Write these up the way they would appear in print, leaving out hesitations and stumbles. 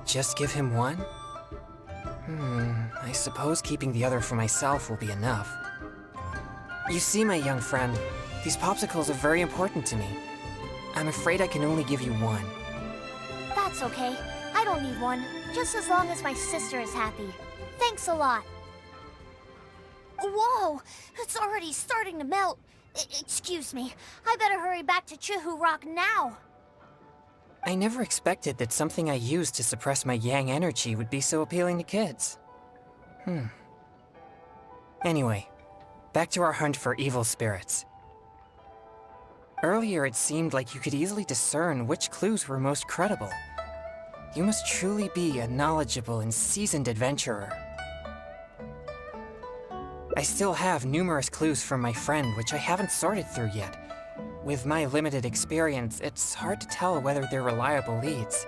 just give him one? I suppose keeping the other for myself will be enough. You see, my young friend, these popsicles are very important to me. I'm afraid I can only give you one. That's okay. I don't need one, just as long as my sister is happy. Thanks a lot. Whoa! It's already starting to melt. Excuse me. I better hurry back to Chihu Rock now. I never expected that something I used to suppress my yang energy would be so appealing to kids. Anyway, back to our hunt for evil spirits. Earlier it seemed like you could easily discern which clues were most credible. You must truly be a knowledgeable and seasoned adventurer. I still have numerous clues from my friend which I haven't sorted through yet. With my limited experience, it's hard to tell whether they're reliable leads.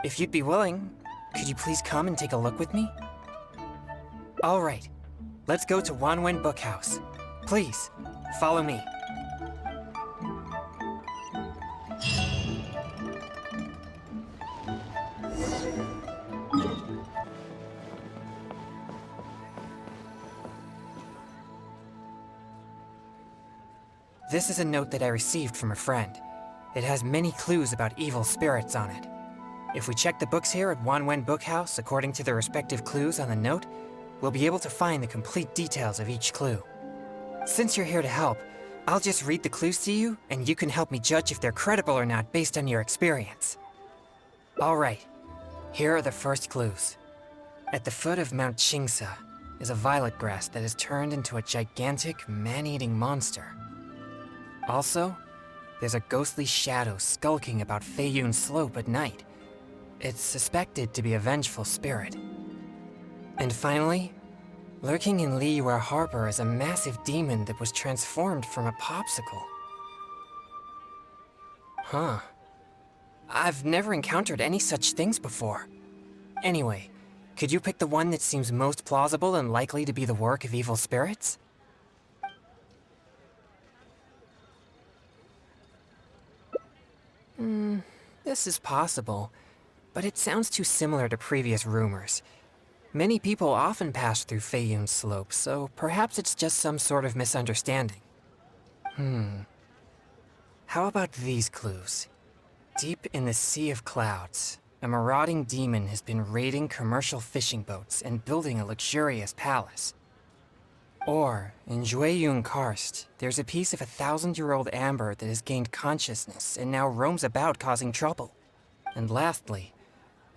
If you'd be willing, could you please come and take a look with me? All right, let's go to Wanwen Bookhouse. Please, follow me. This is a note that I received from a friend. It has many clues about evil spirits on it. If we check the books here at Wanwen Bookhouse according to the respective clues on the note, we'll be able to find the complete details of each clue. Since you're here to help, I'll just read the clues to you, and you can help me judge if they're credible or not based on your experience. All right, here are the first clues. At the foot of Mount Chingsa is a violet grass that has turned into a gigantic, man-eating monster. Also, there's a ghostly shadow skulking about Feiyun Slope at night. It's suspected to be a vengeful spirit. And finally, lurking in Liyue Harbor is a massive demon that was transformed from a popsicle. Huh. I've never encountered any such things before. Anyway, could you pick the one that seems most plausible and likely to be the work of evil spirits? This is possible, but it sounds too similar to previous rumors. Many people often pass through Feiyun Slope, so perhaps it's just some sort of misunderstanding. How about these clues? Deep in the Sea of Clouds, a marauding demon has been raiding commercial fishing boats and building a luxurious palace. Or, in Jueyun Karst, there's a piece of 1,000-year-old amber that has gained consciousness and now roams about causing trouble. And lastly,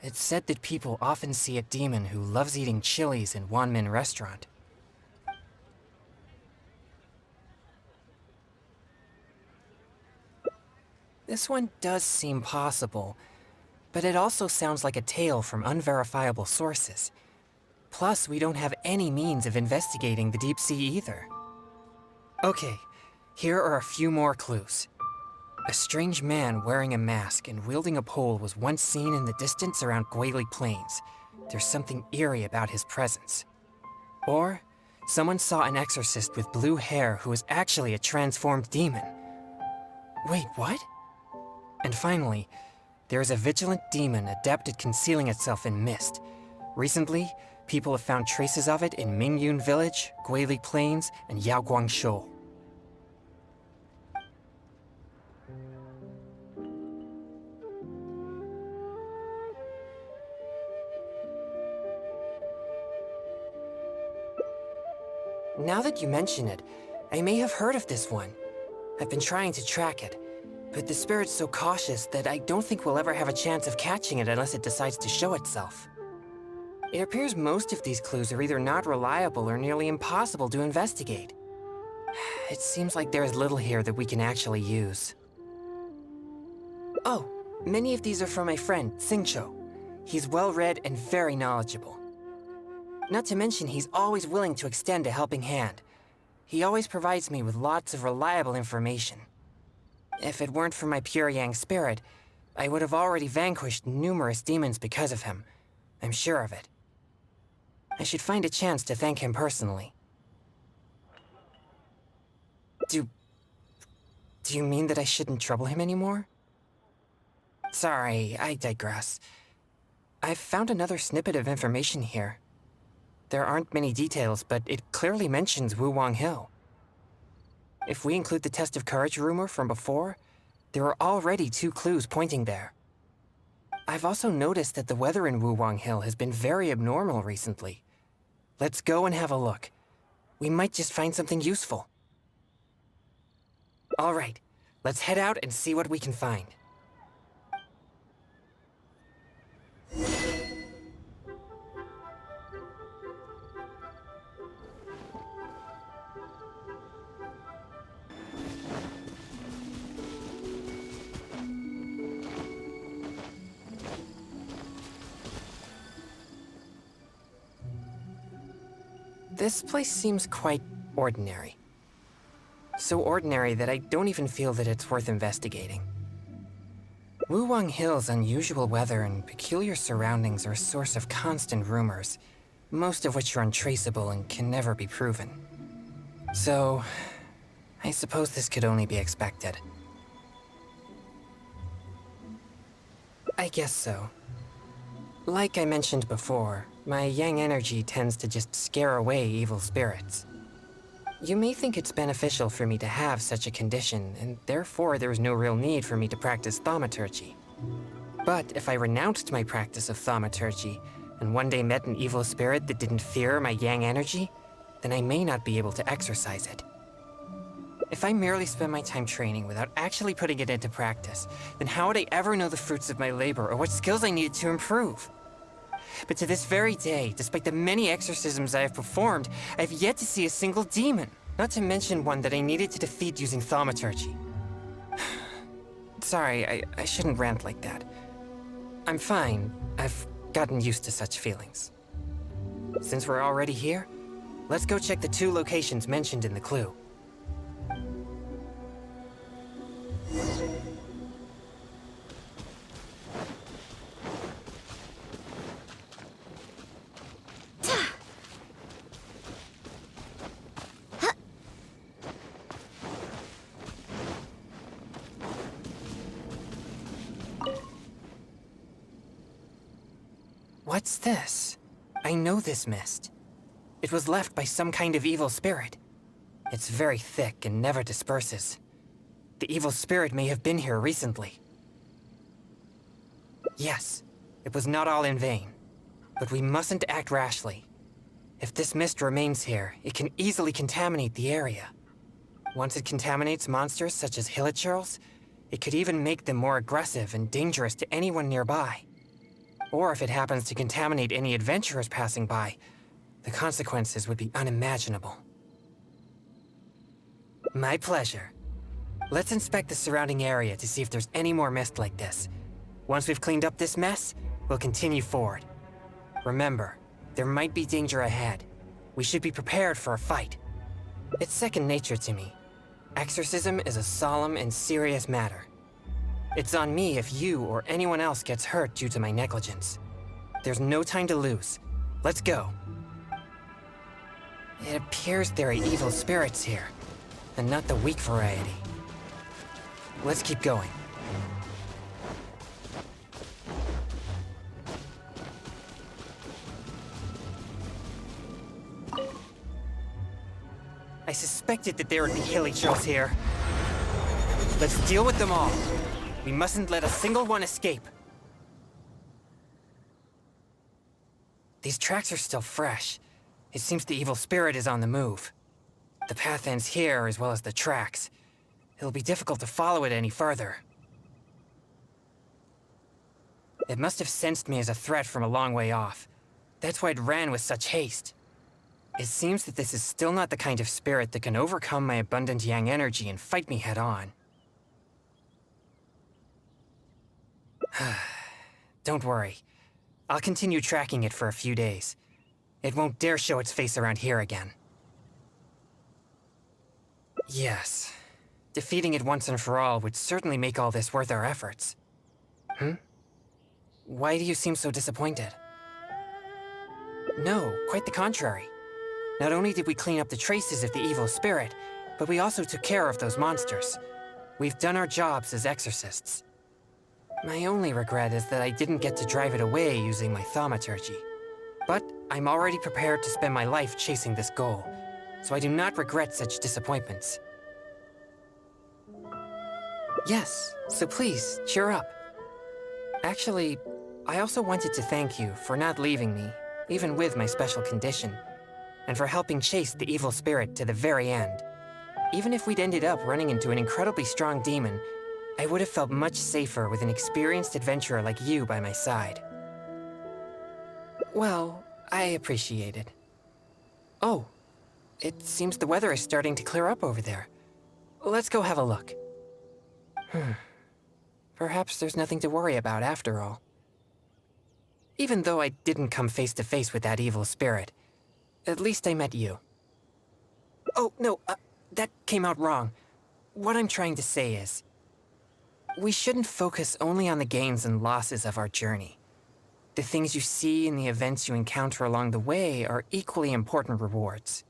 it's said that people often see a demon who loves eating chilies in Wanmin Restaurant. This one does seem possible, but it also sounds like a tale from unverifiable sources. Plus, we don't have any means of investigating the deep sea either. Okay, here are a few more clues. A strange man wearing a mask and wielding a pole was once seen in the distance around Guili Plains. There's something eerie about his presence. Or, someone saw an exorcist with blue hair who was actually a transformed demon. Wait, what? And finally, there is a vigilant demon adept at concealing itself in mist. Recently, people have found traces of it in Mingyun Village, Guili Plains, and Yaoguang Shoal. Now that you mention it, I may have heard of this one. I've been trying to track it, but the spirit's so cautious that I don't think we'll ever have a chance of catching it unless it decides to show itself. It appears most of these clues are either not reliable or nearly impossible to investigate. It seems like there is little here that we can actually use. Oh, many of these are from my friend, Xingqiu. He's well-read and very knowledgeable. Not to mention, he's always willing to extend a helping hand. He always provides me with lots of reliable information. If it weren't for my pure yang spirit, I would have already vanquished numerous demons because of him. I'm sure of it. I should find a chance to thank him personally. Do you mean that I shouldn't trouble him anymore? Sorry, I digress. I've found another snippet of information here. There aren't many details, but it clearly mentions Wuwang Hill. If we include the test of courage rumor from before, there are already 2 clues pointing there. I've also noticed that the weather in Wuwang Hill has been very abnormal recently. Let's go and have a look. We might just find something useful. All right, let's head out and see what we can find. This place seems quite ordinary. So ordinary that I don't even feel that it's worth investigating. Wuwang Hill's unusual weather and peculiar surroundings are a source of constant rumors, most of which are untraceable and can never be proven. So, I suppose this could only be expected. I guess so. Like I mentioned before, my yang energy tends to just scare away evil spirits. You may think it's beneficial for me to have such a condition, and therefore there is no real need for me to practice thaumaturgy. But if I renounced my practice of thaumaturgy, and one day met an evil spirit that didn't fear my yang energy, then I may not be able to exercise it. If I merely spend my time training without actually putting it into practice, then how would I ever know the fruits of my labor or what skills I needed to improve? But to this very day, despite the many exorcisms I have performed, I have yet to see a single demon, not to mention one that I needed to defeat using thaumaturgy. Sorry, I shouldn't rant like that. I'm fine. I've gotten used to such feelings. Since we're already here, let's go check the 2 locations mentioned in the clue. What's this? I know this mist. It was left by some kind of evil spirit. It's very thick and never disperses. The evil spirit may have been here recently. Yes, it was not all in vain. But we mustn't act rashly. If this mist remains here, it can easily contaminate the area. Once it contaminates monsters such as hilichurls, it could even make them more aggressive and dangerous to anyone nearby. Or if it happens to contaminate any adventurers passing by, the consequences would be unimaginable. My pleasure. Let's inspect the surrounding area to see if there's any more mist like this. Once we've cleaned up this mess, we'll continue forward. Remember, there might be danger ahead. We should be prepared for a fight. It's second nature to me. Exorcism is a solemn and serious matter. It's on me if you or anyone else gets hurt due to my negligence. There's no time to lose. Let's go. It appears there are evil spirits here, and not the weak variety. Let's keep going. I suspected that there would be hilichurls here. Let's deal with them all. We mustn't let a single one escape. These tracks are still fresh. It seems the evil spirit is on the move. The path ends here as well as the tracks. It'll be difficult to follow it any further. It must have sensed me as a threat from a long way off. That's why it ran with such haste. It seems that this is still not the kind of spirit that can overcome my abundant yang energy and fight me head on. Don't worry. I'll continue tracking it for a few days. It won't dare show its face around here again. Yes. Defeating it once and for all would certainly make all this worth our efforts. Why do you seem so disappointed? No, quite the contrary. Not only did we clean up the traces of the evil spirit, but we also took care of those monsters. We've done our jobs as exorcists. My only regret is that I didn't get to drive it away using my thaumaturgy. But I'm already prepared to spend my life chasing this goal, so I do not regret such disappointments. Yes, so please, cheer up. Actually, I also wanted to thank you for not leaving me, even with my special condition, and for helping chase the evil spirit to the very end. Even if we'd ended up running into an incredibly strong demon, I would have felt much safer with an experienced adventurer like you by my side. Well, I appreciate it. Oh, it seems the weather is starting to clear up over there. Let's go have a look. Perhaps there's nothing to worry about after all. Even though I didn't come face to face with that evil spirit, at least I met you. Oh, no, that came out wrong. What I'm trying to say is, we shouldn't focus only on the gains and losses of our journey. The things you see and the events you encounter along the way are equally important rewards.